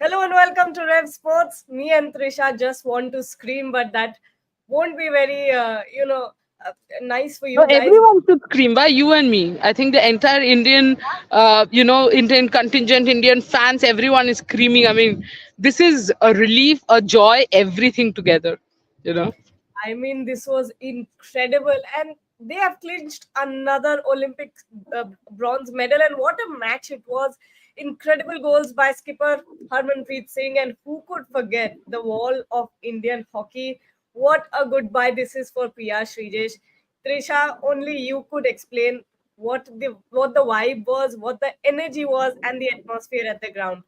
Hello and welcome to Rev Sports. Me and Trisha just want to scream, but that won't be very, nice for No, you guys. everyone should scream. Why you and me? I think the entire Indian, Indian contingent, Indian fans, everyone is screaming. I mean, this is a relief, a joy, everything together. You know. I mean, this was incredible, and they have clinched another Olympic bronze medal. And what a match it was! Incredible goals by skipper Harmanpreet Singh, and who could forget the wall of Indian hockey? What a goodbye this is for PR Sreejesh. Trisha, only you could explain what the vibe was, what the energy was, and the atmosphere at the ground.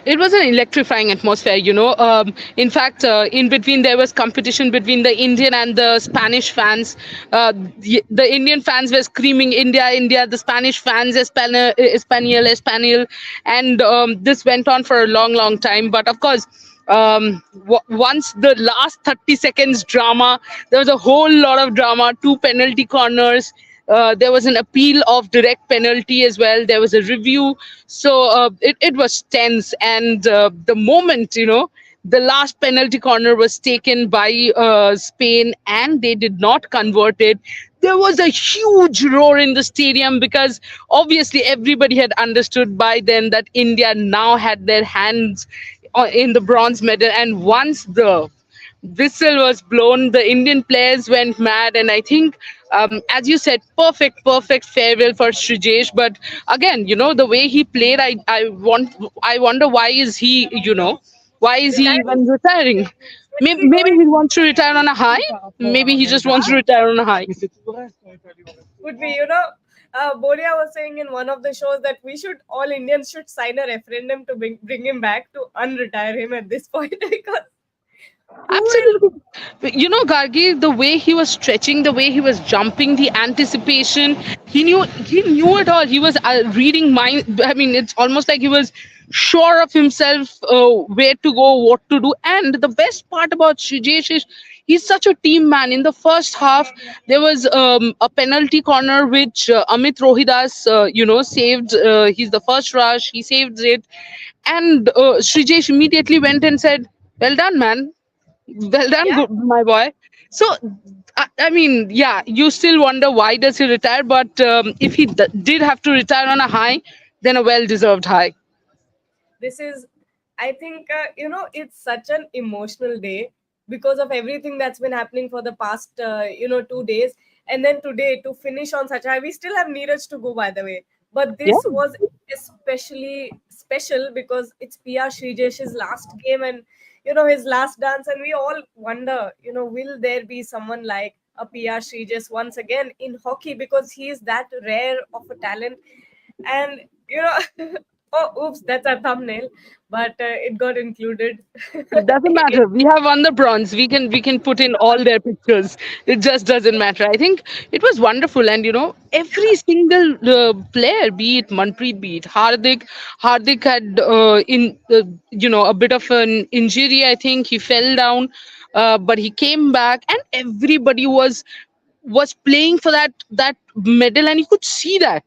It was an electrifying atmosphere. In fact, in between there was competition between the Indian and the Spanish fans. The Indian fans were screaming India, India. The Spanish fans Espanol, Espanol, and this went on for a long, long time. But of course, once the last 30 seconds drama, there was a whole lot of drama. Two penalty corners. There was an appeal of direct penalty as well. There was a review. So it was tense. And the moment, the last penalty corner was taken by Spain and they did not convert it, there was a huge roar in the stadium because obviously everybody had understood by then that India now had their hands in the bronze medal. And once the whistle was blown, the Indian players went mad, and I think, as you said, perfect farewell for Sreejesh. But again, the way he played, I wonder why is he, why is he Retiring, even retiring? Maybe, quickly maybe going. he wants to retire on a high. Maybe he just wants to retire on a high. Would be, Boria was saying in one of the shows that all Indians should sign a referendum to bring him back to unretire him at this point because who will? Absolutely. Gargi, the way he was stretching, the way he was jumping, the anticipation, he knew it all. He was reading mind. I mean, it's almost like he was sure of himself, where to go, what to do. And the best part about Shijesh is he's such a team man. In the first half, there was a penalty corner which Amit Rohidas, saved. He's the first rush. He saved it. And Srijesh immediately went and said, "Well done, man. Well done, Yeah, good, my boy." So, I mean, yeah, you still wonder why does he retire, but if he did have to retire on a high, then a well-deserved high. this is, I think, it's such an emotional day because of everything that's been happening for the past 2 days, and then today to finish on such high. We still have Neeraj to go, by the way, but Yeah, this was especially special because it's PR Srijesh's last game, and his last dance, and we all wonder, will there be someone like a PR Srijesh once again in hockey, because he is that rare of a talent. And oh, oops, that's a thumbnail, but it got included. it doesn't Again. matter. We have won the bronze. We can put in all their pictures. It just doesn't matter. I think it was wonderful, and every single player, be it Manpreet, be it Hardik had a bit of an injury. I think he fell down, but he came back, and everybody was playing for that medal, and you could see that.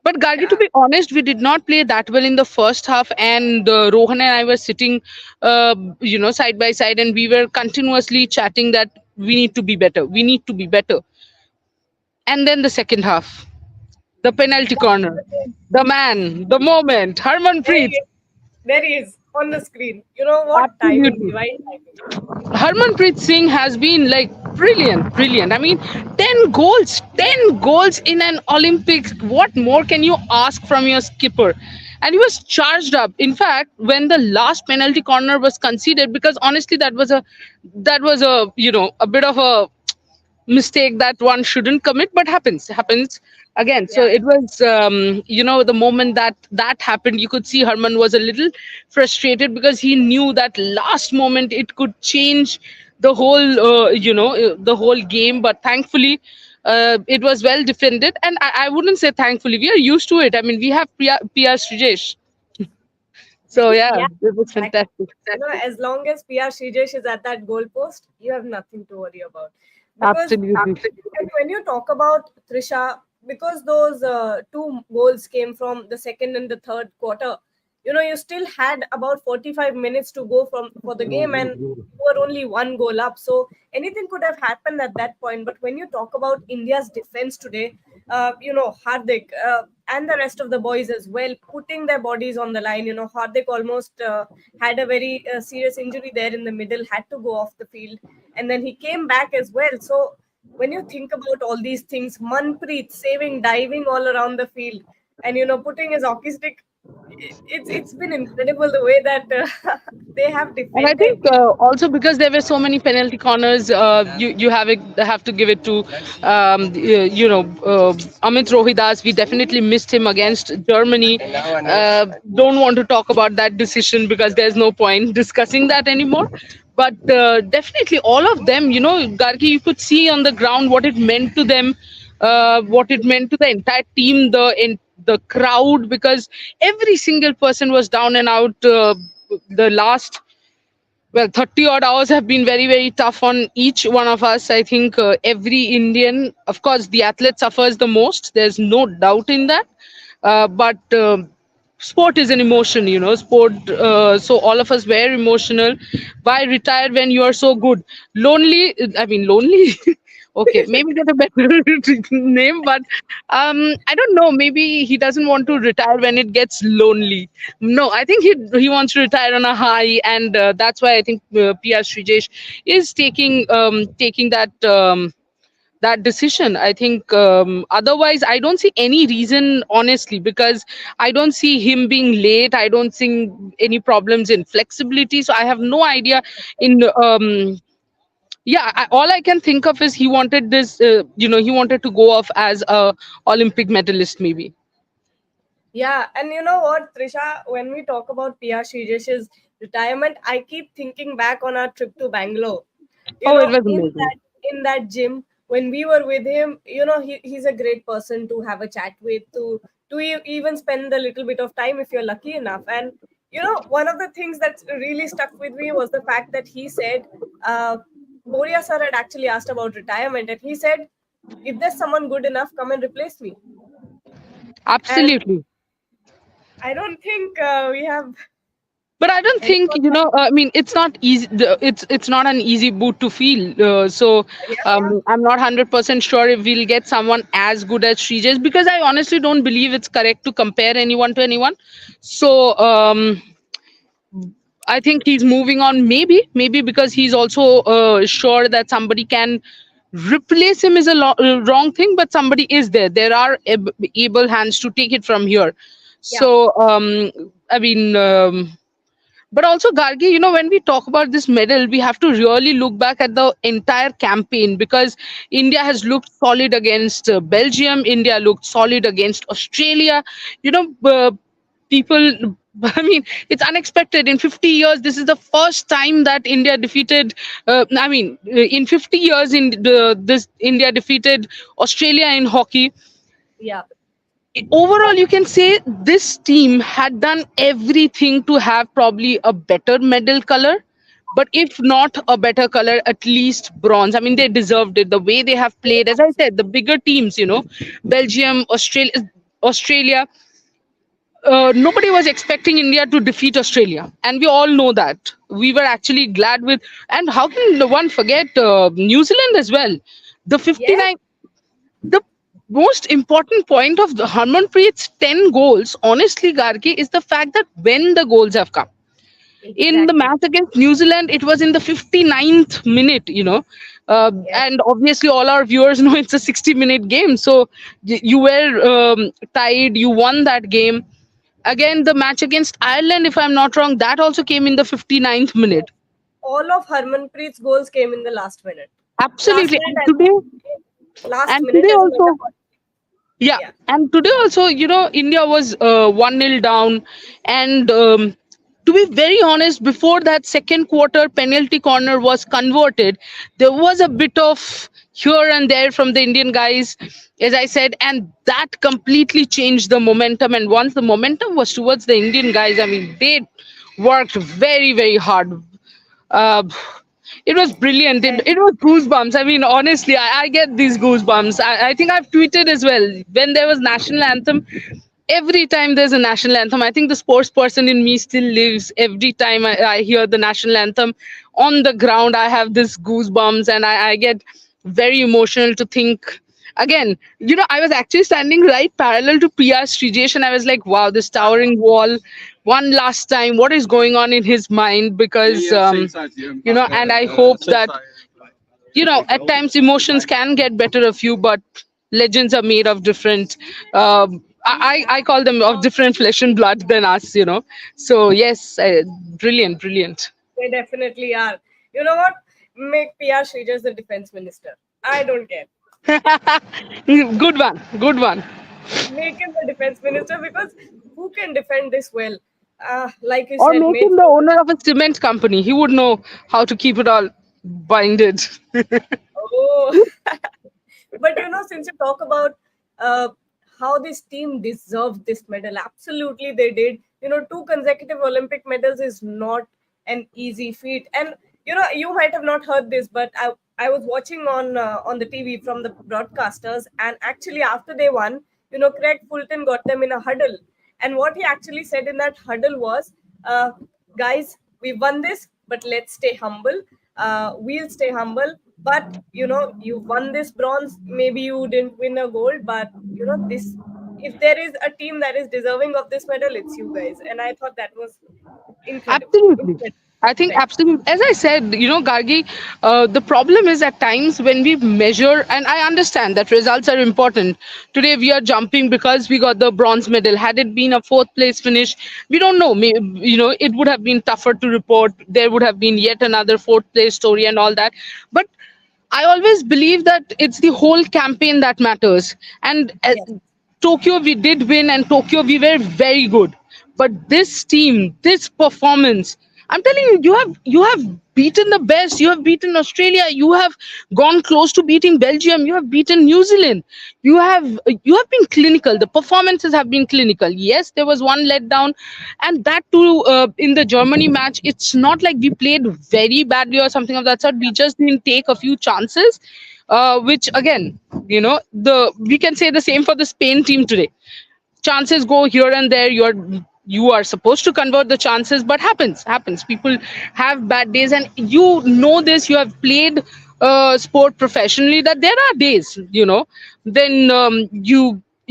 But Gargi, to Yeah. be honest, we did not play that well in the first half, and Rohan and I were sitting, side by side, and we were continuously chatting that we need to be better. We need to be better. And then the second half, the penalty corner, the man, the moment, There he Harmanpreet. is. There he is on the screen. You know what? Timing, Absolutely. divine timing. Harmanpreet Singh has been like brilliant, brilliant. I mean, 10 goals in an Olympic. What more can you ask from your skipper? And he was charged up. In fact, when the last penalty corner was conceded, because honestly, that was a bit of a mistake that one shouldn't commit, but happens again. So Yeah. it was, the moment that happened, you could see Herman was a little frustrated because he knew that last moment it could change the whole game. But thankfully, it was well defended, and I wouldn't say thankfully, we are used to it. I mean, we have PR Srijesh. So yeah, Yeah, it was exactly. fantastic. As long as PR Srijesh is at that goalpost, you have nothing to worry about. Because Absolutely. when you talk about Trisha, because those two goals came from the second and the third quarter, you still had about 45 minutes to go from for the game, and you were only one goal up. So anything could have happened at that point. But when you talk about India's defense today, Hardik and the rest of the boys as well, putting their bodies on the line. Hardik almost had a very serious injury there in the middle, had to go off the field, and then he came back as well. So when you think about all these things, Manpreet saving, diving all around the field, and putting his hockey stick, it's been incredible the way that they have And I defended. think also because there were so many penalty corners, you have to give it to Amit Rohidas. We definitely missed him against Germany. Don't want to talk about that decision because there's no point discussing that anymore. But definitely all of them, Gargi, you could see on the ground what it meant to them, what it meant to the entire team, the crowd, because every single person was down and out. The last 30 odd hours have been very, very tough on each one of us. I think every Indian, of course, the athlete suffers the most. There's no doubt in that. But sport is an emotion, sport. So all of us were emotional. Why retire when you are so good? Lonely, I mean, lonely. Okay, maybe get a better name, but I don't know. Maybe he doesn't want to retire when it gets lonely. No, I think he wants to retire on a high, and that's why I think PR Sreejesh is taking that decision. I think otherwise I don't see any reason, honestly, because I don't see him being late. I don't see any problems in flexibility. So I have no idea in yeah, all I can think of is he wanted this, he wanted to go off as a Olympic medalist, maybe. Yeah, and you know what, Trisha, when we talk about P.R. Srijesh's retirement, I keep thinking back on our trip to Bangalore. Oh, it was In amazing. that gym, when we were with him, he's a great person to have a chat with, to even spend a little bit of time if you're lucky enough. And one of the things that really stuck with me was the fact that he said, Boria sir had actually asked about retirement, and he said, if there's someone good enough, come and replace me. And Absolutely. I don't think we have But I don't think, anyone like. I mean, it's not easy. It's not an easy boot to feel. So Yeah, I'm not 100% sure if we'll get someone as good as Srijesh, because I honestly don't believe it's correct to compare anyone to anyone. So I think he's moving on. Maybe because he's also sure that somebody can replace him is a wrong thing, but somebody is there. There are able hands to take it from here. yeah, So I mean. But also, Gargi, when we talk about this medal, we have to really look back at the entire campaign, because India has looked solid against Belgium. India looked solid against Australia. People, I mean, it's unexpected. In 50 years, this is the first time that India defeated, in 50 years, this India defeated Australia in hockey. yeah. Overall, you can say this team had done everything to have probably a better medal color, but if not a better color, at least bronze. I mean, they deserved it. The way they have played, as I said, the bigger teams, Belgium, Australia, nobody was expecting India to defeat Australia, and we all know that. We were actually glad with, and how can the one forget New Zealand as well? The Yes, 59, the most important point of the Harmanpreet's 10 goals, honestly, Gargi, is the fact that when the goals have come. In the exactly. match against New Zealand, it was in the 59th minute, Yes. and obviously all our viewers know it's a 60-minute game. So you were tied, you won that game. Again, the match against Ireland, if I'm not wrong, that also came in the 59th minute. All of Harmanpreet's goals came in the last minute. Last Absolutely. minute And and today, last and minute today as a also, metaphor. yeah, Yeah. and today also, India was 1-0 down. And to be very honest, before that second quarter penalty corner was converted, there was a bit of here and there from the Indian guys, as I said, and that completely changed the momentum. And once the momentum was towards the Indian guys, I mean, they worked very, very hard. uh, it was brilliant. It was goosebumps. I mean, honestly, I get these goosebumps. I think I've tweeted as well when there was national anthem. every time there's a national anthem, I think the sports person in me still lives. Every time I hear the national anthem on the ground, I have this goosebumps, and I get very emotional to think. Again, I was actually standing right parallel to PR Sreejesh, and I was like, wow, this towering wall. One last time, what is going on in his mind? Because, and I hope that at times emotions can get better of you, but legends are made of different, I call them of different flesh and blood than us, so yes, brilliant, brilliant. They definitely are. You know what? Make PR Sreejesh the defense minister. I don't care. Good one, good one. Make him the defense minister, because who can defend this well? Like you Or said, make made him the owner of a cement company. He would know how to keep it all binded. oh. But since you talk about uh, how this team deserved this medal, absolutely they did. Two consecutive Olympic medals is not an easy feat. And you might have not heard this, but I was watching on the TV from the broadcasters, and actually after they won, Craig Fulton got them in a huddle, and what he actually said in that huddle was, uh, "Guys, we won this, but let's stay humble. We'll stay humble. But you won this bronze. Maybe you didn't win a gold, but this. If there is a team that is deserving of this medal, it's you guys." And I thought that was incredible. Absolutely. Incredible. I think Right. absolutely. As I said, Gargi, the problem is at times when we measure, and I understand that results are important. Today we are jumping because we got the bronze medal. Had it been a fourth place finish, we don't know. It would have been tougher to report. There would have been yet another fourth place story and all that. But I always believe that it's the whole campaign that matters. And Yes. Tokyo, we did win, and Tokyo, we were very good. But this team, this performance, I'm telling you, you have beaten the best. You have beaten Australia. You have gone close to beating Belgium. You have beaten New Zealand. You have been clinical. The performances have been clinical. Yes, there was one letdown, and that too in the Germany match. It's not like we played very badly or something of that sort. We just didn't take a few chances, which again, the we can say the same for the Spain team today. Chances go here and there. You are supposed to convert the chances, but happens. People have bad days, and this. You have played sport professionally, that there are days, then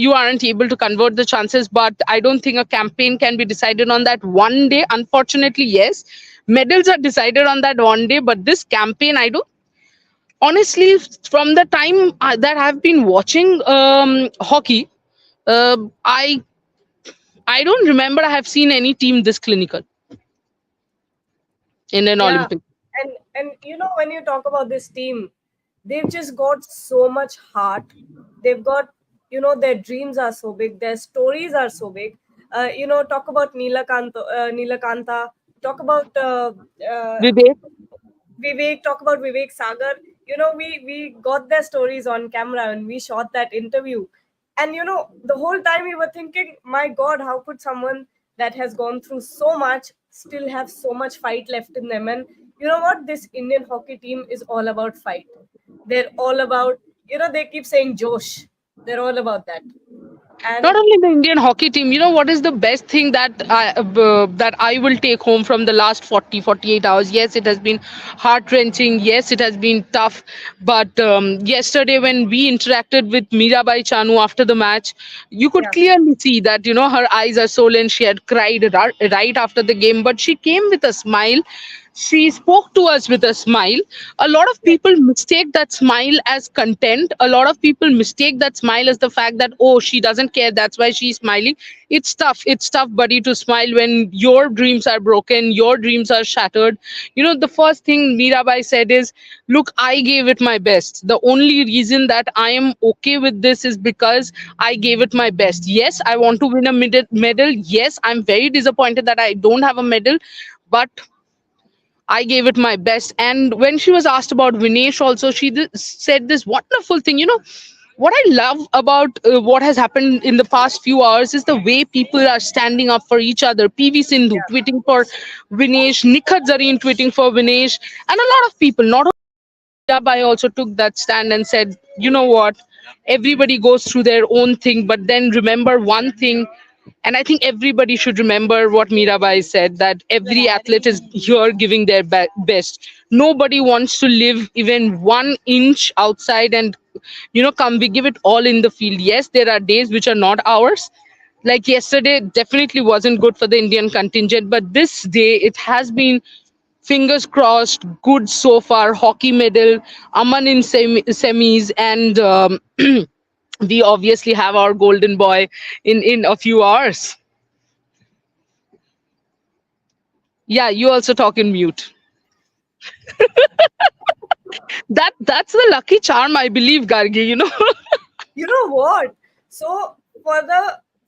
you aren't able to convert the chances. But I don't think a campaign can be decided on that one day. Unfortunately, yes, medals are decided on that one day, but this campaign, I don't honestly, from the time that I've been watching hockey, uh, I I don't remember I have seen any team this clinical in an Yeah. Olympic. And when you talk about this team, they've just got so much heart. They've got, their dreams are so big, their stories are so big. Talk about Neelakanta, talk about uh, Vivek, Vivek, talk about Vivek Sagar. We got their stories on camera and we shot that interview. And the whole time we were thinking, my God, how could someone that has gone through so much still have so much fight left in them? And you know what? This Indian hockey team is all about fight. They're all about, they keep saying Josh. They're all about that. not And only the Indian hockey team, what is the best thing that I will take home from the last 48 hours? Yes, it has been heart wrenching. Yes, it has been tough. But yesterday, when we interacted with Mirabai Chanu after the match, you could yeah, clearly see that her eyes are swollen. She had cried right after the game, but she came with a smile. She spoke to us with a smile. A lot of yes, people mistake that smile as content. A lot of people mistake that smile as the fact that, oh, she doesn't care, that's why she's smiling. It's tough, buddy, to smile when your dreams are broken, your dreams are shattered. The first thing Mirabai said is, look, I gave it my best. The only reason that I am okay with this is because I gave it my best. Yes, I want to win a medal. Yes, I'm very disappointed that I don't have a medal, but I gave it my best. And when she was asked about Vinesh, also, she said this wonderful thing. What I love about what has happened in the past few hours is the way people are standing up for each other. PV Sindhu yeah, tweeting for Vinesh, Nikhat Zareen tweeting for Vinesh, and a lot of people, not only Mirabai, also took that stand and said, you know what? Everybody goes through their own thing, but then remember one thing. And I think everybody should remember what Mirabai said, that every athlete is here giving their best. Nobody wants to live even 1 inch outside and, come, we give it all in the field. Yes, there are days which are not ours. Like yesterday, definitely wasn't good for the Indian contingent, but this day it has been, fingers crossed, good so far. Hockey medal, Aman in semis, and we obviously have our golden boy in a few hours. Yeah, you also talk in mute. That's the lucky charm, I believe, Gargi. You know what? So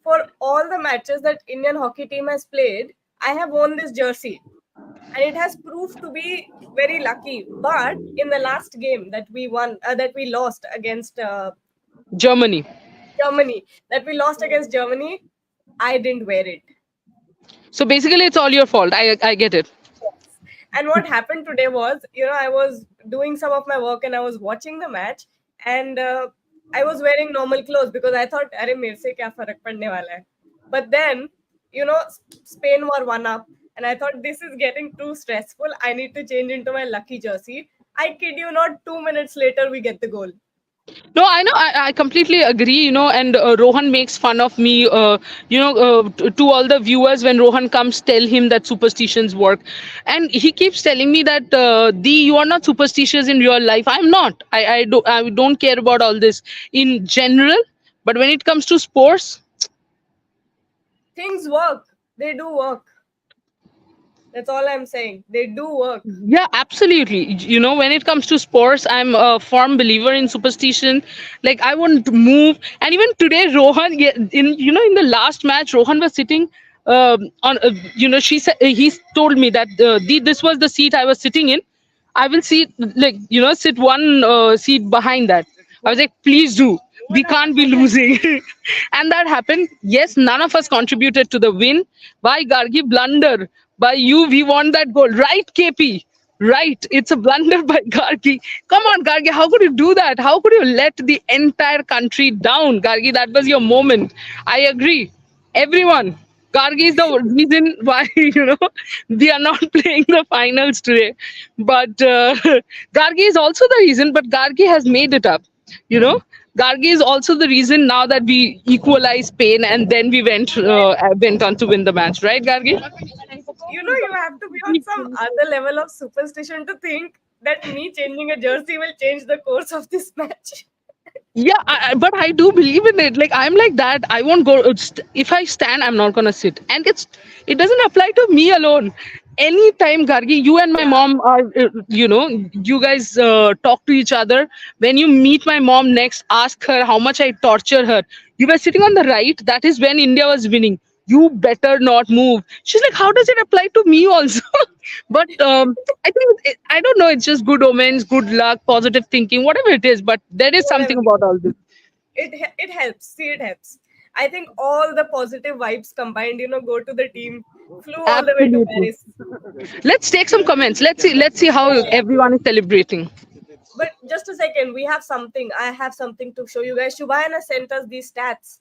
for all the matches that Indian hockey team has played, I have worn this jersey, and it has proved to be very lucky. But in the last game that we won, that we lost against Germany. Germany, I didn't wear it. So basically, it's all your fault. I get it. Yes. And what happened today was, I was doing some of my work and I was watching the match, and I was wearing normal clothes because I thought, "Arey, mere se kya farak padne wala hai." But then, Spain were one up, and I thought this is getting too stressful. I need to change into my lucky jersey. I kid you not, 2 minutes later we get the goal. No, I know. I completely agree. And Rohan makes fun of me. To all the viewers, when Rohan comes, tell him that superstitions work, and he keeps telling me that you are not superstitious in real life. I'm not. I don't care about all this in general, but when it comes to sports, Things work. They do work. That's all I'm saying. They do work. yeah, absolutely. When it comes to sports, I'm a firm believer in superstition. Like, I wouldn't move. And even today, Rohan, yeah, in the last match, Rohan was sitting on. She said, he told me that this was the seat I was sitting in. I will sit one seat behind that. I was like, please do. We can't be losing. And that happened. Yes, none of us contributed to the win. By Gargi blunder. By you, we won that goal. Right, KP? Right. It's a blunder by Gargi. Come on, Gargi. How could you do that? How could you let the entire country down? Gargi, that was your moment. I agree. Everyone. Gargi is the reason why we are not playing the finals today. But Gargi is also the reason. But Gargi has made it up. You know, Gargi is also the reason now that we equalize Spain and then we went on to win the match, right, Gargi? You have to be on some other level of superstition to think that me changing a jersey will change the course of this match. Yeah, but I do believe in it. Like, I'm like that. I won't go. If I stand, I'm not gonna sit. And it doesn't apply to me alone. Anytime, Gargi, you and my Yeah. mom are, you guys talk to each other. When you meet my mom next, ask her how much I torture her. You were sitting on the right. That is when India was winning. You better not move. She's like, how does it apply to me also? But I think I don't know. It's just good omens, good luck, positive thinking, whatever it is. But there is something Whatever. about all this. It helps. See, it helps. I think all the positive vibes combined, go to the team, flew all the way to Absolutely. Paris. Let's take some comments. Let's see how Yeah. everyone is celebrating. But just a second, we have something. I have something to show you guys. Shubhayana sent us these stats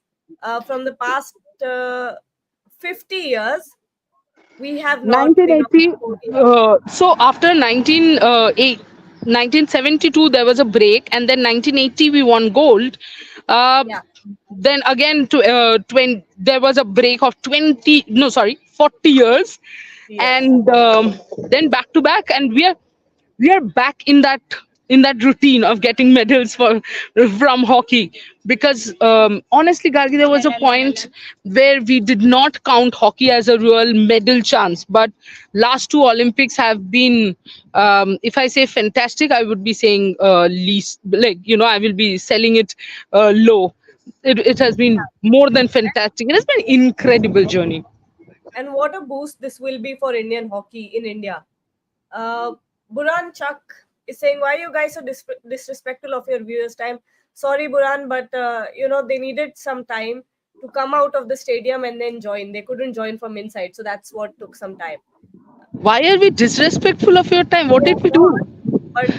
from the past 50 years. We have not been on 1980. the podium. So after 1972, there was a break, and then 1980 we won gold. Uh, Yeah. then again, 20, there was a break of 20. No, sorry, 40 years, Yes. and then back to back, and we are back in that routine of getting medals from hockey, because honestly, Gargi, there was a point where we did not count hockey as a real medal chance, but last two Olympics have been, if I say fantastic, I would be saying least, like, I will be selling it low. It has been more than fantastic. It has been an incredible journey. And what a boost this will be for Indian hockey in India. Uh, Buran Chuck is saying, "Why you guys so disrespectful of your viewers' time?" Sorry, Buran, but they needed some time to come out of the stadium and then join. They couldn't join from inside, so that's what took some time. Why are we disrespectful of your time? What Oh did we do? God! But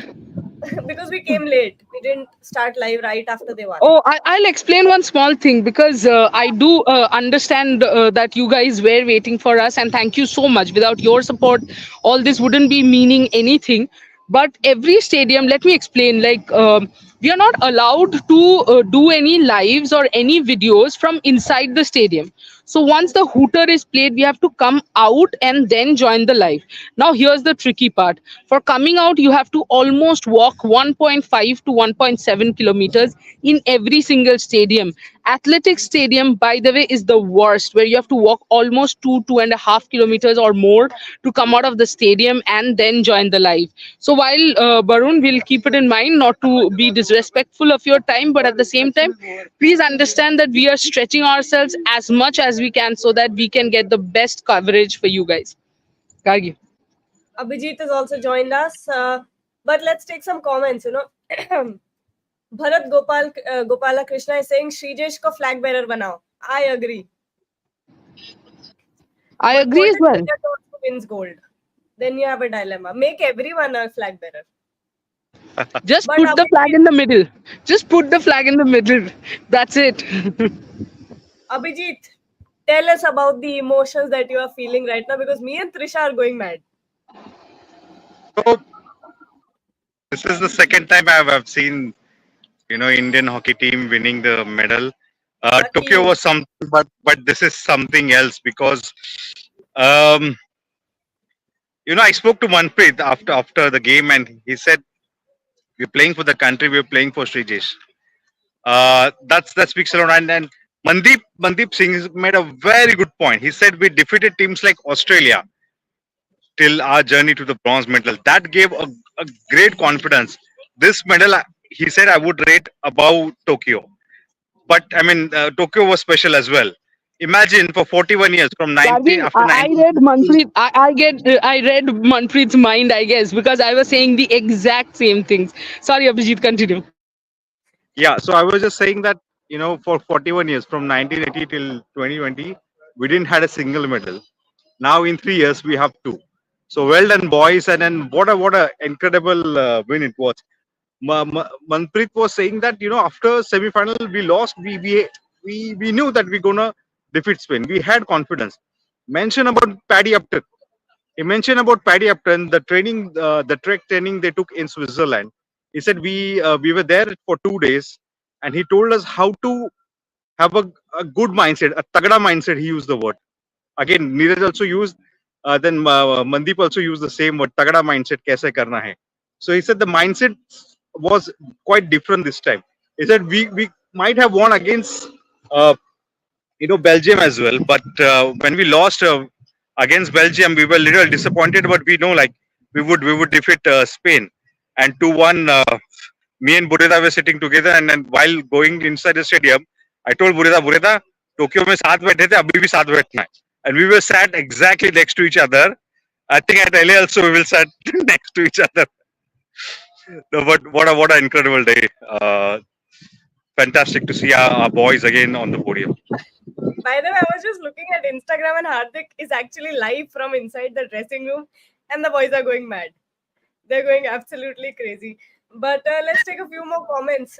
because we came late, didn't start live right after they won? Oh, I'll explain one small thing because I do understand that you guys were waiting for us, and thank you so much. Without your support, all this wouldn't be meaning anything. But every stadium, let me explain, like we are not allowed to do any lives or any videos from inside the stadium. So once the hooter is played, we have to come out and then join the live. Now here's the tricky part. For coming out, you have to almost walk 1.5 to 1.7 kilometers in every single stadium. Athletic stadium, by the way, is the worst, where you have to walk almost 2.5 kilometers or more to come out of the stadium and then join the live. So while Barun will keep it in mind not to be disrespectful of your time, but at the same time, please understand that we are stretching ourselves as much as we can so that we can get the best coverage for you guys. Gargi. Abhijit has also joined us. But let's take some comments. Bharat Gopala Krishna is saying Sreejesh ko flag bearer banao. I agree. I But agree what as if well. India also wins gold? Then you have a dilemma. Make everyone a flag bearer. Just But put the flag Abhijit, in the middle. Just put the flag in the middle. That's it. Abhijit, tell us about the emotions that you are feeling right now because me and Trisha are going mad. So this is the second time I've seen Indian hockey team winning the medal. Lucky Tokyo you. was something, but this is something else because um, I spoke to Manpreet after the game and he said we're playing for the country, we're playing for Sreejesh. That speaks a lot. And Mandeep Singh has made a very good point. He said we defeated teams like Australia till our journey to the bronze medal. That gave a great confidence. This medal, he said, I would rate above Tokyo. But I mean, Tokyo was special as well. Imagine for 41 years from 19 Gargi, after I 19. read Manpreet. I read Manpreet's mind, I guess, because I was saying the exact same things. Sorry, Abhijit, continue. Yeah, so I was just saying that for 41 years from 1980 till 2020, we didn't had a single medal. Now in 3 years we have two. So well done, boys, and then what a incredible win it was. Manpreet was saying that after semi-final we lost. We knew that we're gonna defeat Spain. We had confidence. Mention about Paddy Upton. He mentioned about Paddy Upton, the training, the trek training they took in Switzerland. He said we were there for 2 days, and he told us how to have a good mindset, a tagada mindset. He used the word. Again, Neeraj also used. Then Mandeep also used the same word, tagada mindset. Kaise karna hai? So he said the mindset was quite different this time. He said we might have won against uh, Belgium as well. But when we lost against Belgium, we were a little disappointed. But we know like we would defeat Spain. And 2-1. Me and Bureda were sitting together, and then while going inside the stadium, I told Bureda, Tokyo में साथ बैठे थे, अभी भी साथ बैठना है. And we were sat exactly next to each other. I think at LA also we will sat next to each other. No, but what a incredible day! Fantastic to see our boys again on the podium. By the way, I was just looking at Instagram and Hardik is actually live from inside the dressing room and the boys are going mad. They're going absolutely crazy. But let's take a few more comments.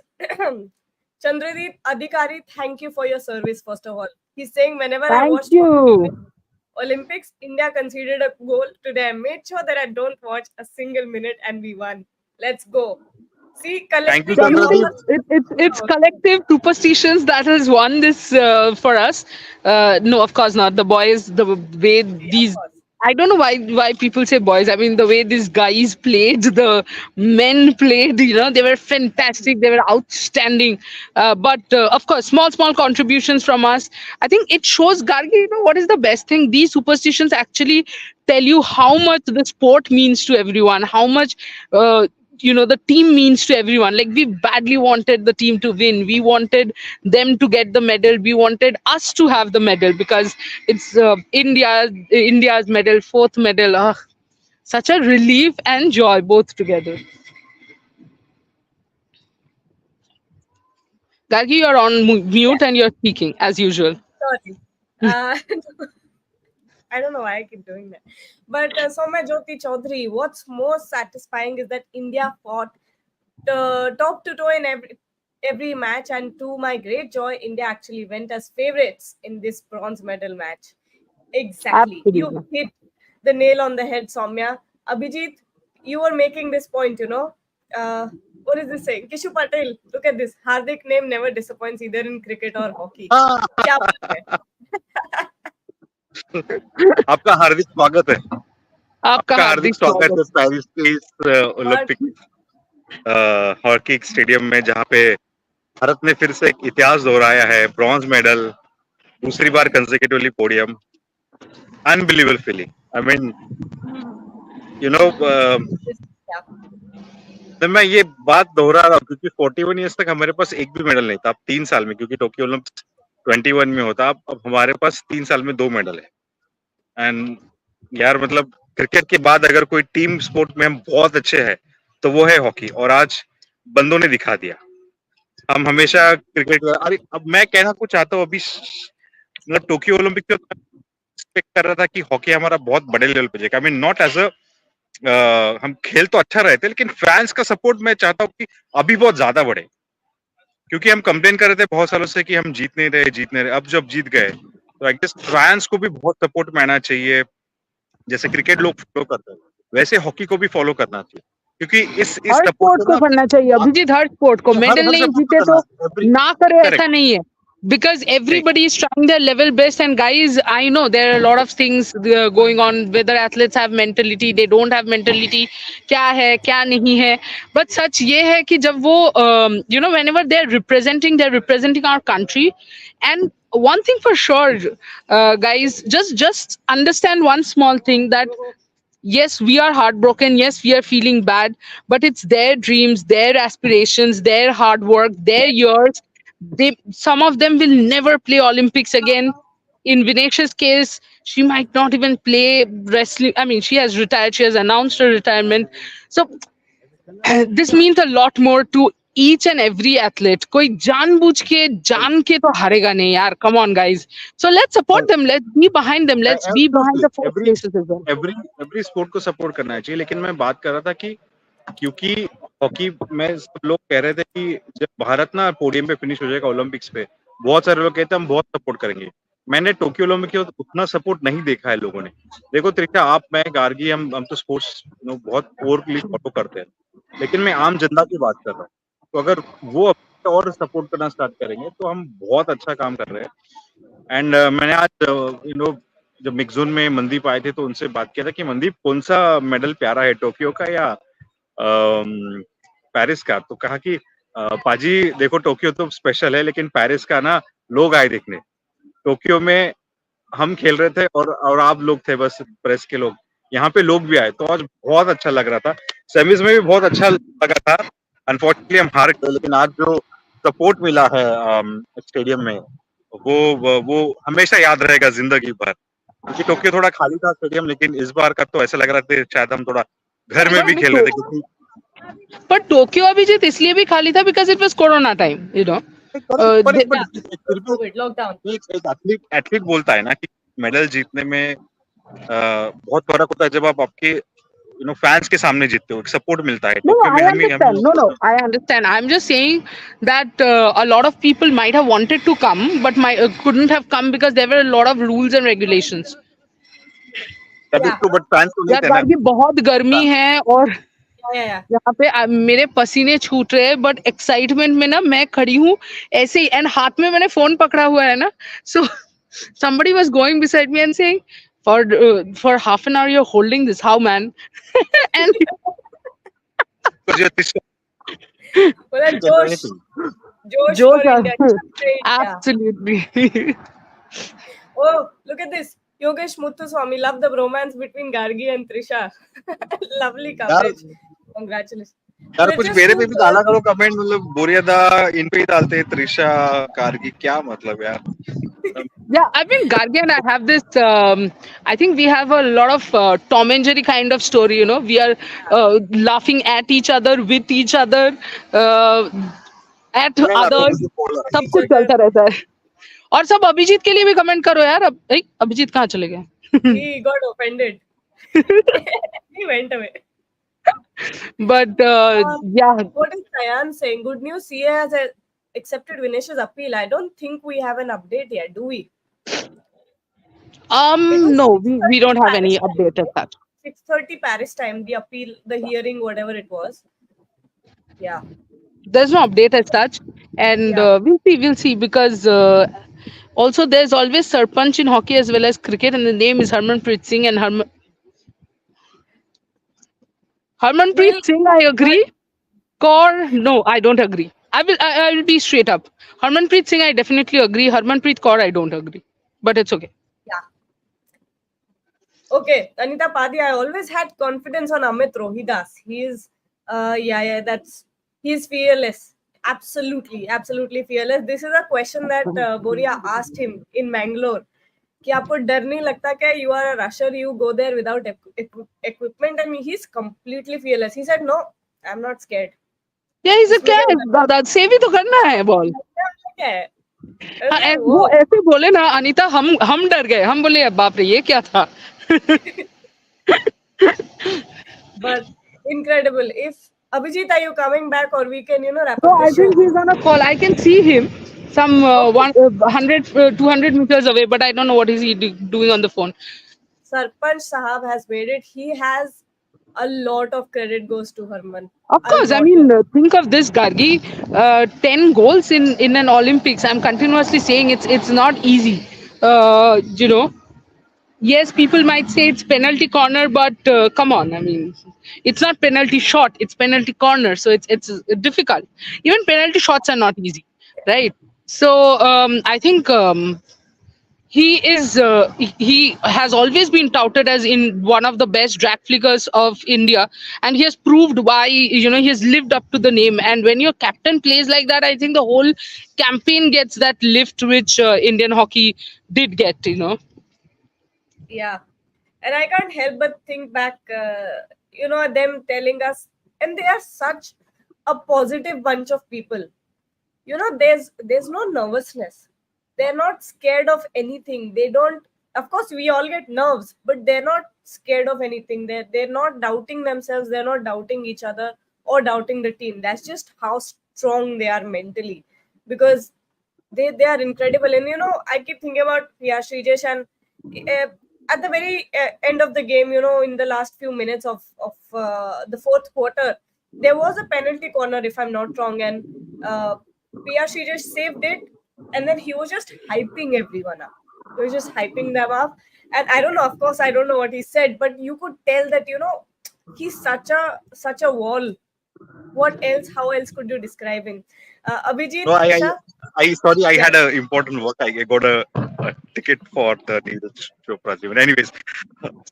Chandradeep Adhikari, thank you for your service, first of all. He's saying, whenever I Thank watched you. Olympics, India conceded a goal. Today, I made sure that I don't watch a single minute and we won. Let's go. See, Thank you, collectively, all Chandradeep. of It's collective superstitions that has won this for us. No, of course not. The boys, the way of these. course. I don't know why people say boys. I mean, the way these guys played, the men played. They were fantastic. They were outstanding. But of course, small contributions from us. I think it shows, Gargi. What is the best thing? These superstitions actually tell you how much the sport means to everyone. How much. The team means to everyone. Like, we badly wanted the team to win. We wanted them to get the medal. We wanted us to have the medal because it's India's medal, fourth medal. Such a relief and joy both together. Gargi, you're on Yeah, mute and you're speaking as usual. sorry. Uh, I don't know why I keep doing that. But Soumya Jyoti Chaudhary, what's most satisfying is that India fought top to toe in every match, and to my great joy, India actually went as favorites in this bronze medal match. Exactly, you Absolutely. hit the nail on the head, Soumya. Abhijit, you were making this point, you know. What is this saying? Kishu Patel, look at this. Hardik name never disappoints either in cricket or hockey. क्या बात है? आपका हार्दिक स्वागत है। आपका आपका हार्दिक हार्दिक स्वागत है स्वागत। पेरिस के इस But ओलंपिक हॉकी स्टेडियम में, जहाँ पे भारत ने फिर से एक इतिहास दोहराया है, ब्रॉन्ज मेडल, दूसरी बार consecutively podium. Unbelievable feeling. I mean you know yeah, तो मैं ये बात दोहरा रहा हूँ क्योंकि 41 ईयर्स तक हमारे पास एक भी मेडल नहीं था। अब 3 साल में, क्योंकि टोक्यो ओलंपिक्स 21 में होता, अब हमारे पास 3 साल में 2 मेडल है। एंड यार मतलब क्रिकेट के बाद अगर कोई टीम स्पोर्ट में हम बहुत अच्छे हैं तो वो है हॉकी, और आज बंदों ने दिखा दिया। हम हमेशा क्रिकेट, अरे अब मैं कहना कुछ चाहता हूँ, अभी मतलब टोक्यो ओलंपिक में एक्सपेक्ट कर रहा था कि हॉकी हमारा बहुत बड़े लेवल पे जाएगा। I mean not as a हम खेल तो अच्छा रहे थे, लेकिन फैंस का सपोर्ट मैं चाहता हूँ कि अभी बहुत ज्यादा बढ़े, क्योंकि हम कंप्लेन कर रहे थे बहुत सालों से कि हम जीत नहीं रहे। अब जब जीत गए तो आई गेस फैंस को भी बहुत सपोर्ट मिलना चाहिए। जैसे क्रिकेट लोग फॉलो करते हैं, वैसे हॉकी को भी फॉलो करना चाहिए, क्योंकि इस हर सपोर्ट स्पोर्ट से को ना करना चाहिए अभिजीत, हर स्पोर्ट को। हर मेडल हर नहीं सपोर्ट को जीते करना तो है, एवरी ना करे, ऐसा करेक्ट। नहीं है। Because नहीं everybody is trying their level best, and guys, I know there are a lot of things going on, whether athletes have mentality, they don't have mentality, क्या है क्या नहीं है। But सच ये है कि जब वो whenever they're representing our country, and one thing for sure, guys, just understand one small thing, that yes, we are heartbroken, yes, we are feeling bad, but it's their dreams, their aspirations, their hard work, their years. Some of them will never play Olympics again. In Vinesh's case, she might not even play wrestling. I mean, she has retired, she has announced her retirement. So this means a lot more to each and every athlete. कोई जानबूझ के जान के तो हारेगा नहीं यार, come on guys. So let's support them, let's be behind them, let's be behind absolutely the fourth every places as well. Every every sport को सपोर्ट करना चाहिए, लेकिन मैं बात कर रहा था कि क्योंकि हॉकी में सब लोग कह रहे थे कि जब भारत ना पोडियम पे फिनिश हो जाएगा ओलंपिक्स पे, बहुत सारे लोग कहते हैं हम बहुत सपोर्ट करेंगे। मैंने टोक्यो ओलंपिक के वक्त उतना सपोर्ट नहीं देखा है लोगों ने। देखो त्रिषा, आप, मैं, गार्गी, हम तो स्पोर्ट्स बहुत कोरली फॉलो करते हैं, लेकिन मैं आम जनता की बात कर रहा हूँ। तो अगर वो अब और सपोर्ट करना स्टार्ट करेंगे तो हम बहुत अच्छा काम कर रहे हैं। एंड मैंने आज जब मिक्सोन में मनदीप आए थे तो उनसे बात किया था कि मनदीप कौन सा मेडल प्यारा है, टोक्यो का या पेरिस का? तो कहा कि पाजी देखो, टोक्यो तो स्पेशल है, लेकिन पेरिस का ना लोग आए देखने। टोक्यो में हम खेल रहे थे और आप लोग थे, बस प्रेस के लोग। यहाँ पे लोग भी आए तो आज बहुत अच्छा लग रहा था। सेमीज में भी बहुत अच्छा लगा था। अनफॉर्चुनेटली हम हार गए, लेकिन आज जो सपोर्ट मिला है स्टेडियम में, वो हमेशा याद रहेगा जिंदगी भर। क्योंकि टोक्यो थोड़ा खाली था स्टेडियम, लेकिन इस बार का तो ऐसा लग रहा था शायद हम थोड़ा घर में भी नहीं खेल रहे तो, थे, क्योंकि पर टोक्यो अभिजीत इसलिए भी खाली था because it was corona time, पर yeah, फिर भी COVID lockdown. एक एथलीट एथलीट बोलता है ना कि मेडल जीतने में बहुत फर्क होता है जब आप आपके फैंस के सामने जीतते हो, एक सपोर्ट मिलता है। No, टोक्यो में I हमें understand. No, no, I understand. I'm just saying that a lot of people might have wanted to come, but couldn't have come because there were a lot of rules and regulations. That is Yeah, true, but fans तो नहीं यार थे ना। गार्गी, बहुत गर्मी है और yeah. यहाँ पे मेरे पसीने छूट रहे हैं, बट एक्साइटमेंट में ना मैं खड़ी हूँ ऐसे ही, एंड हाथ में मैंने फोन पकड़ा हुआ है ना, सो somebody was going beside me and saying, for half an hour you're holding this, how man? And Because you're this Well, you can do anything. Josh for Josh, India. Yeah. absolutely. Oh, look at this. Yogesh Muthuswamy, love the romance between Gargi and Trisha. Lovely यार coverage. Congratulations. यार Let's कुछ just मेरे पे move भी डाला करो comment, मतलब बोरियदा इन पे ही डालते हैं, त्रिशा कारगी, क्या मतलब यार। Yeah, I mean, Gargi and I have this. I think we have a lot of Tom and Jerry kind of story. We are laughing at each other, with each other, uh, at मैं आपको others. मुझे बोला सब each कुछ other. चलता रहता है। और सब अभिजीत के लिए भी कमेंट करो यार। अब अभिजीत कहाँ चले गए? He got offended. He went away. But Uh, yeah, what is Sayan saying? Good news, CA has accepted Vinesh's appeal. I don't think we have an update yet, do we? It was no, we 6:30 don't have Paris any time, update as right? such. 6:30 Paris time, the appeal, the hearing, whatever it was. Yeah, There's no update as such, and yeah. we'll see because also there's always sarpanch in hockey as well as cricket, and the name is Harmanpreet Singh. And We'll, Harmanpreet Singh, I but agree. Kaur, no, I don't agree. I will be straight up. Harmanpreet Singh, I definitely agree. Harmanpreet Kaur, I don't agree. But it's okay. yeah. Okay, Anita Padi, I always had confidence on Amit Rohidas. He is, he's fearless. Absolutely, absolutely fearless. This is a question that Boria asked him in Mangalore. कि आपको डर नहीं लगता क्या you are a rusher, you go there without equipment, and he's completely fearless. He said, no, I'm not scared. Yeah, he's a इसमें क्या catch. दादा save ही तो करना है बॉल. क्या है? हाँ, अरे वो वो ऐसे बोले ना अनीता, हम डर गए. हम बोले बाप रे ये क्या था. but incredible. If Abhijit, are you coming back, or we can wrap So up the I show? think he's on a call. I can see him some Okay. 100, 200 meters away, but I don't know what is he doing on the phone. Sarpanch Sahab has made it. He has a lot of credit goes to Herman. Of A course, I lot. mean, think of this, Gargi. 10 goals in an Olympics. I'm continuously saying it's not easy. Yes, people might say it's penalty corner, but come on, I mean, it's not penalty shot, it's penalty corner, so it's difficult. Even penalty shots are not easy, right? So I think he has always been touted as in one of the best drag flickers of India, and he has proved why he has lived up to the name. And when your captain plays like that, I think the whole campaign gets that lift which Indian hockey did get. Yeah. And I can't help but think back, them telling us, and they are such a positive bunch of people. There's no nervousness. They're not scared of anything. They don't. Of course, we all get nerves, but they're not scared of anything. They're not doubting themselves. They're not doubting each other or doubting the team. That's just how strong they are mentally, because they are incredible. And I keep thinking about Sreejesh, and uh, at the very end of the game, in the last few minutes of the fourth quarter, there was a penalty corner, if I'm not wrong, and Piyashi just saved it, and then he was just hyping everyone up. He was just hyping them up, and I don't know. Of course, I don't know what he said, but you could tell that he's such a wall. What else? How else could you describe him? Abhijit, No, Isha, I sorry, I yeah, had a important work. I got a ticket for the Neeraj Chopra event. Anyways,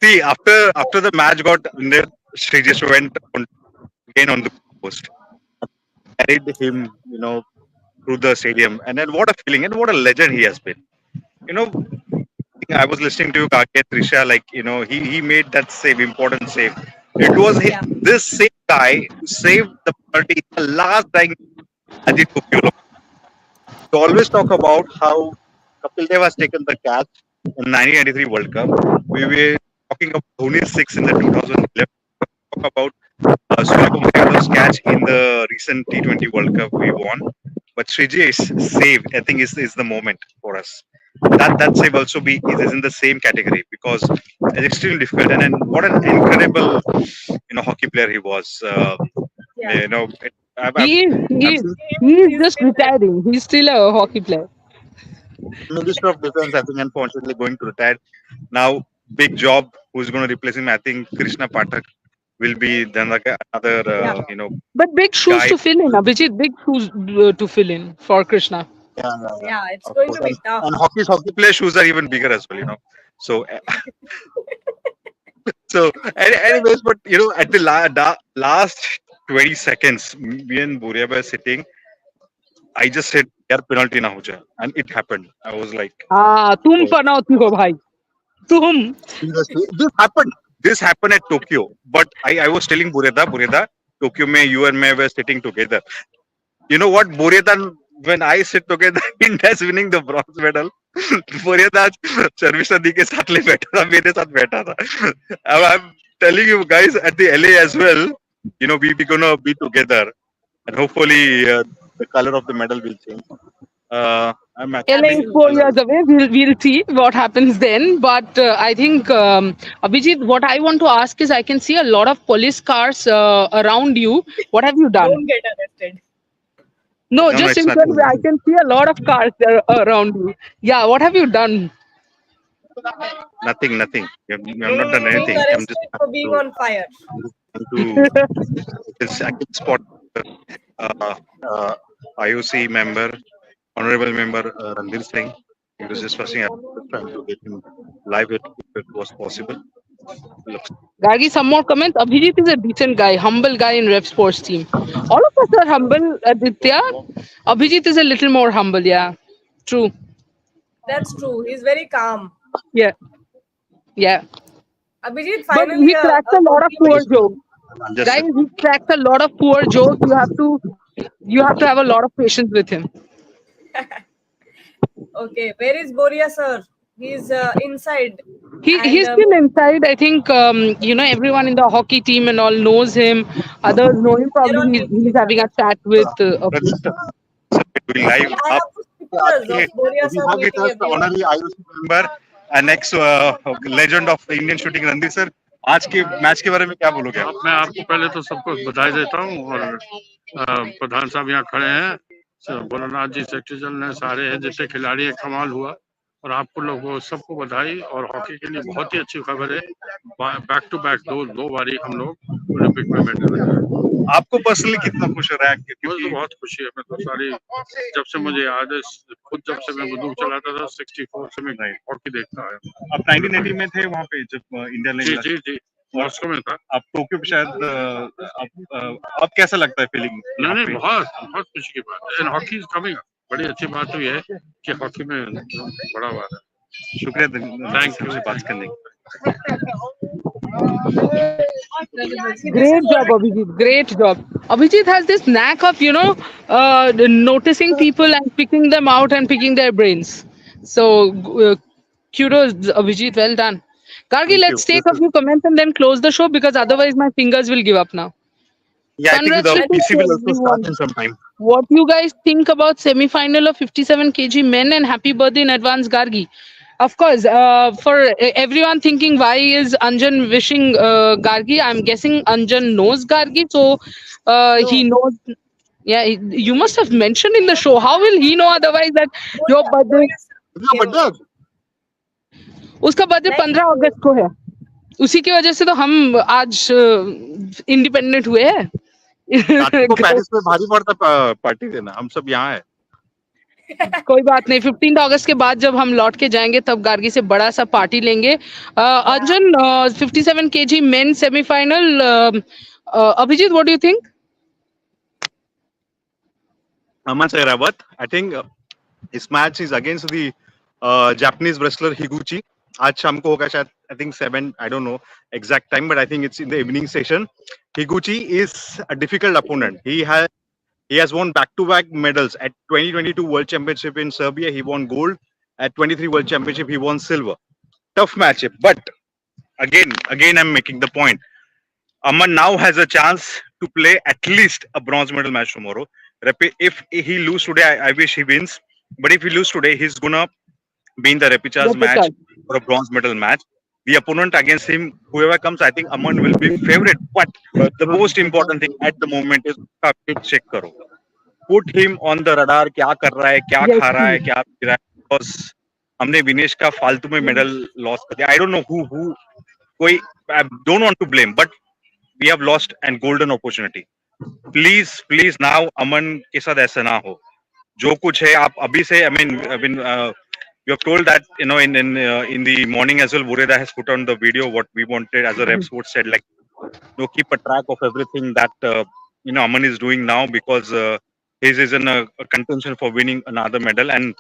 see, after the match got ended, she just went on again on the post, carried him, through the stadium, and then what a feeling and what a legend he has been. You know, I was listening to Kake Trisha, like he made that save, important save. It was yeah, this same guy who saved the party the last time at the Tokyo. We always talk about how Kapil Dev has taken the catch in 1993 World Cup. We were talking about Dhoni's six in the 2011. Talk about Surya Kumar Yadav's catch in the recent T20 World Cup we won. But Sreejesh save, I think, is the moment for us. That save also is in the same category because it's extremely difficult, and what an incredible hockey player he was. yeah. You know, it, He is, he I've is, seen he is He's just still there. retiring. He's still a hockey player. Minister of Defense. I think unfortunately going to retire now. Big job. Who's going to replace him? I think Krishna Pathak will be then like another Yeah, But big shoes guy. to fill in, Abhijit. Big shoes to fill in for Krishna. Yeah, yeah. It's of going course. to be tough. And hockey player shoes are even bigger as well. So so anyways, but at the last 20 seconds, me and Buria were sitting. I just said, "Yaar, penalty na ho jaye," and it happened. I was like, तुम "Oh, पनौती हो भाई. तुम. seriously, this happened. This happened at Tokyo." But I was telling Bureda, Tokyo mein you and me were sitting together. You know what, Bureda, when I sit together, India's winning the bronze medal. Bureda service नदी के साथ ले बैठा था मेरे साथ बैठा था. I'm telling you guys at the LA as well. we gonna be together, and hopefully the color of the medal will change. I'm LA actually is 4 years Absolutely. away. We'll see what happens then. But I think, Abhijit, what I want to ask is I can see a lot of police cars around you. What have you done? Don't get arrested. No, no, just it's in nothing. general, I can see a lot of cars there around you. Yeah, what have you done? Nothing, nothing. I'm not done Being anything. I'm just arrested for being on fire. trying to I can spot uh, uh, IOC member, honorable member Randir Singh. He was just fussing. I was trying to get him live if it was possible. Looks Gargi, some more comments. Abhijit is a decent guy, humble guy in Rev Sports team. All of us are humble, Aditya. Abhijit is a little more humble, yeah. True. That's true. He's very calm. Yeah, yeah. Abhijit, But finally he a cracks a lot of compliment. poor jokes. just Guys, he cracks a lot of poor jokes. You have to have a lot of patience with him. Okay, where is Boria sir? He's inside. And He's still inside. I think everyone in the hockey team and all knows him. Others know him. they're Probably on he's meeting. having a chat with Abhijit. Sir, doing live I up. have the pictures of Boria We sir have with meeting us the everyone. honorary IOC member and ex legend of the Indian shooting Randir sir. आज के match के बारे में क्या बोलोगे आप? मैं आपको पहले तो सबको बधाई देता हूँ और प्रधान साहब यहाँ खड़े हैं, भोलानाथ जी, सेक्रेटरी जनरल हैं, सारे हैं, जितने खिलाड़ी हैं, कमाल हुआ। और आपको लोगों सबको बधाई। और हॉकी के लिए बहुत ही अच्छी खबर है, बैक टू बैक दो बारी हम लोग ओलंपिक में मेडल जीते। आपको पर्सनली कितना खुश हो रहा है? मुझे क्योंकि तो बहुत खुशी है। मैं तो सारी, जब से मुझे याद है, खुद जब से मैं बंदूक चलाता था 64 से मैं हॉकी देखता है। आप 1980 में थे वहाँ पे जब इंडिया ने जी जी जी, मॉस्को में था। आप टोक्यो पे शायद अब कैसा लगता है फीलिंग? नहीं नहीं, बहुत बहुत खुशी की बात है। Hockey is coming. बड़ी अच्छी बात तो ये है कि हॉकी में बड़ा हुआ है। शुक्रिया थैंक यू से बात करने Great job, Abhijit. Great job. Abhijit has this knack of, noticing people and picking them out and picking their brains. So, kudos, Abhijit. Well done. Gargi, Thank let's you. take a few comments and then close the show because otherwise my fingers will give up now. Yeah, I think the Congratulations PC to will also start everyone. in some time. What you guys think about semi-final of 57 kg men, and happy birthday in advance, Gargi. Of course, for everyone thinking why is Anjan wishing Gargi, I'm guessing Anjan knows Gargi, so he No. knows. Yeah, you must have mentioned in the show. How will he know otherwise that your birthday? Boria sir gave away. उसका birthday 15 अगस्त को है. उसी की वजह से तो हम आज इंडिपेंडेंट हुए हैं. को पेरिस में भारी पड़ता पार्टी देना, हम सब यहाँ है. कोई बात नहीं, 15 अगस्त के बाद जब हम लौट के जाएंगे तब गार्गी से बड़ा सा पार्टी लेंगे. अंजन, 57 kg men semi-final. Abhijit, what do you think? Aman Sairavat, I think this match is against the Japanese wrestler Higuchi. आज शाम को होगा शायद, I think 7, I don't know exact time, but I think it's in the evening session. Higuchi is a difficult opponent. He has won back-to-back medals at 2022 World Championship in Serbia. He won gold. At 23 World Championship, he won silver. Tough matchup, but again, I'm making the point. Aman now has a chance to play at least a bronze medal match tomorrow. If he lose today, I wish he wins. But if he lose today, he's gonna be in the repechage match for a bronze medal match. The opponent against him, whoever comes, I think Aman will be favorite. But the most important thing at the moment is check karo. Put him on the radar. क्या कर रहा है, क्या खा रहा है, क्या P रहा है. Because हमने विनेश का फालतू में medal lost कर दिया. I don't know who. I don't want to blame, but we have lost a golden opportunity. Please now Aman के साथ ऐसा ना हो. जो कुछ है आप अभी से, I mean, you have told that in the morning as well. Bureda has put on the video what we wanted as a Rev Sports said, like keep a track of everything that Aman is doing now, because his is in a contention for winning another medal, and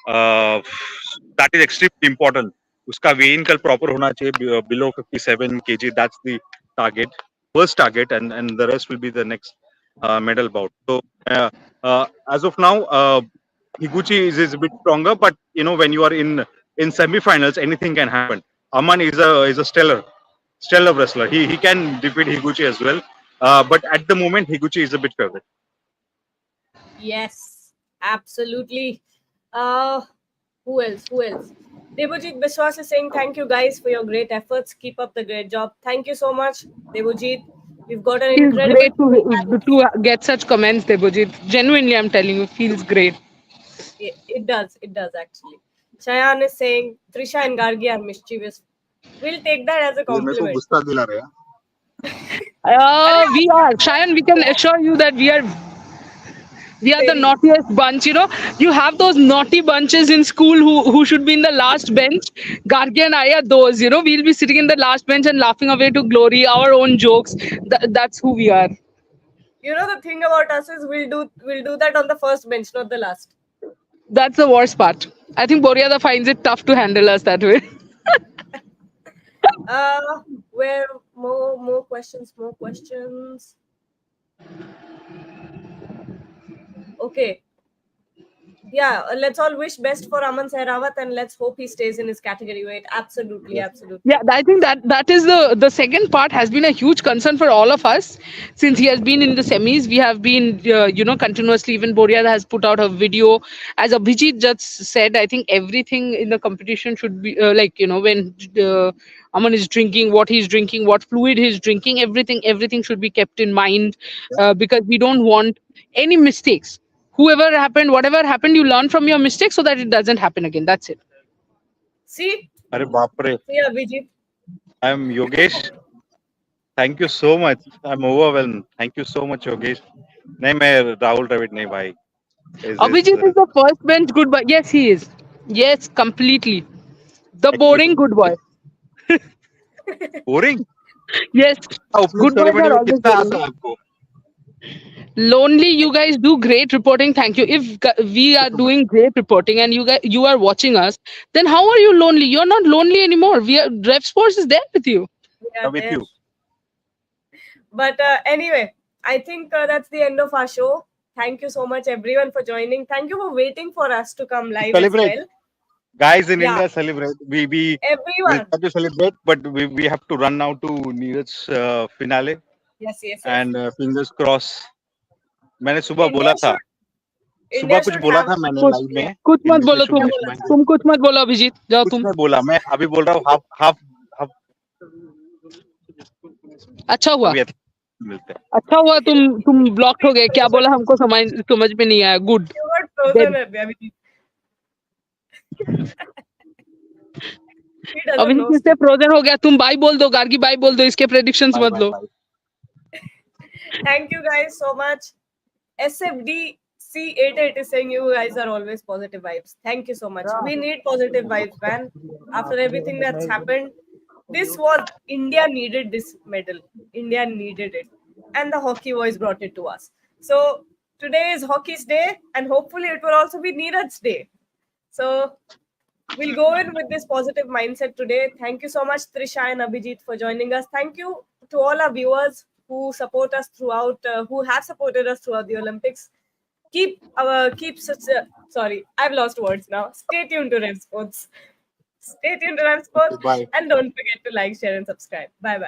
that is extremely important. उसका weigh-in कल proper होना चाहिए below 57 kg. That's the target, first target, and the rest will be the next medal bout. So as of now, Higuchi is a bit stronger, but when you are in semi-finals, anything can happen. Aman is a stellar wrestler. He can defeat Higuchi as well. But at the moment, Higuchi is a bit favorite. Yes, absolutely. Uh, who else? Who else? Debojit Biswas is saying, thank you guys for your great efforts. Keep up the great job. Thank you so much, Debojit. We've got an Feels incredible great to get such comments, Debojit. Genuinely, I'm telling you, feels great. It does. It does actually. Shayan is saying Trisha and Gargi are mischievous. We'll take that as a ये मेरे को compliment. गुस्सा दिला रहे हैं. Arey, We are, Shayan, we can assure you that we are the very. naughtiest bunch. You have those naughty bunches in school who should be in the last bench. Gargi and I are those. We'll be sitting in the last bench and laughing away to glory, our own jokes. That's who we are. You know the thing about us is we'll do that on the first bench, not the last. That's the worst part. I think Boryada finds it tough to handle us that way. Where more questions, more questions. Okay. Yeah, let's all wish best for Aman Sehrawat and let's hope he stays in his category weight. Absolutely, Yeah, absolutely. I think that is the second part has been a huge concern for all of us since he has been in the semis. We have been continuously. Even Boria has put out a video. As Abhijit just said, I think everything in the competition should be when Aman is drinking, what he's drinking, what fluid he's drinking, everything should be kept in mind because we don't want any mistakes. Whoever happened, whatever happened, you learn from your mistakes so that it doesn't happen again. That's it. See, अरे बाप रे. see Abhijit. I'm Yogesh. Thank you so much. I'm overwhelmed. Thank you so much, Yogesh. नहीं मैं राहुल द्रविड़ नहीं भाई. Is this Abhijit is the first bench good boy. Yes, he is. Yes, completely. The boring actually good boy. boring? Yes, opening good boys ceremony are में always कितना boring. हंसा आपको? Lonely, you guys do great reporting. Thank you. If we are doing great reporting and you are watching us, then how are you lonely? You're not lonely anymore. Rev Sports is there with you. We are With there. you. But anyway, I think that's the end of our show. Thank you so much, everyone, for joining. Thank you for waiting for us to come live as Celebrate. well. Guys in Yeah. India celebrate. We Everyone. try to celebrate, but we have to run now to Neeraj's finale. Yes, yes, yes. And fingers crossed. मैंने सुबह India बोला था. should सुबह कुछ should बोला have था मैंने कुछ लाइव में. कुछ मत हिंदी में बोलो शुभ तुम बोला था? तुम कुछ मत बोलो अभिजीत जाओ कुछ तुम नहीं बोला. मैं अभी बोल रहा हूँ हाफ अच्छा हुआ अभी मिलते हैं. अच्छा हुआ तुम ब्लॉक हो गए क्या बोला हमको समझ में नहीं आया good You got frozen at me, Abhijit. He doesn't know. Abhijit से फ्रोजन हो गया तुम बाय बोल दो गार्गी बाय बोल दो इसके प्रेडिक्शंस Bye, मत bye, low bye. Thank you guys so much. SFDC88 is saying you guys are always positive vibes. Thank you so much. We need positive vibes, man. After everything that's happened, India needed this medal. India needed it. And the hockey boys brought it to us. So today is hockey's day, and hopefully it will also be Neeraj's day. So we'll go in with this positive mindset today. Thank you so much, Trisha and Abhijit, for joining us. Thank you to all our viewers who support us throughout, who have supported us throughout the Olympics. Sorry, I've lost words now. Stay tuned to Rev Sports. Stay tuned to Rev Sports, Bye. and don't forget to like, share, and subscribe. Bye bye.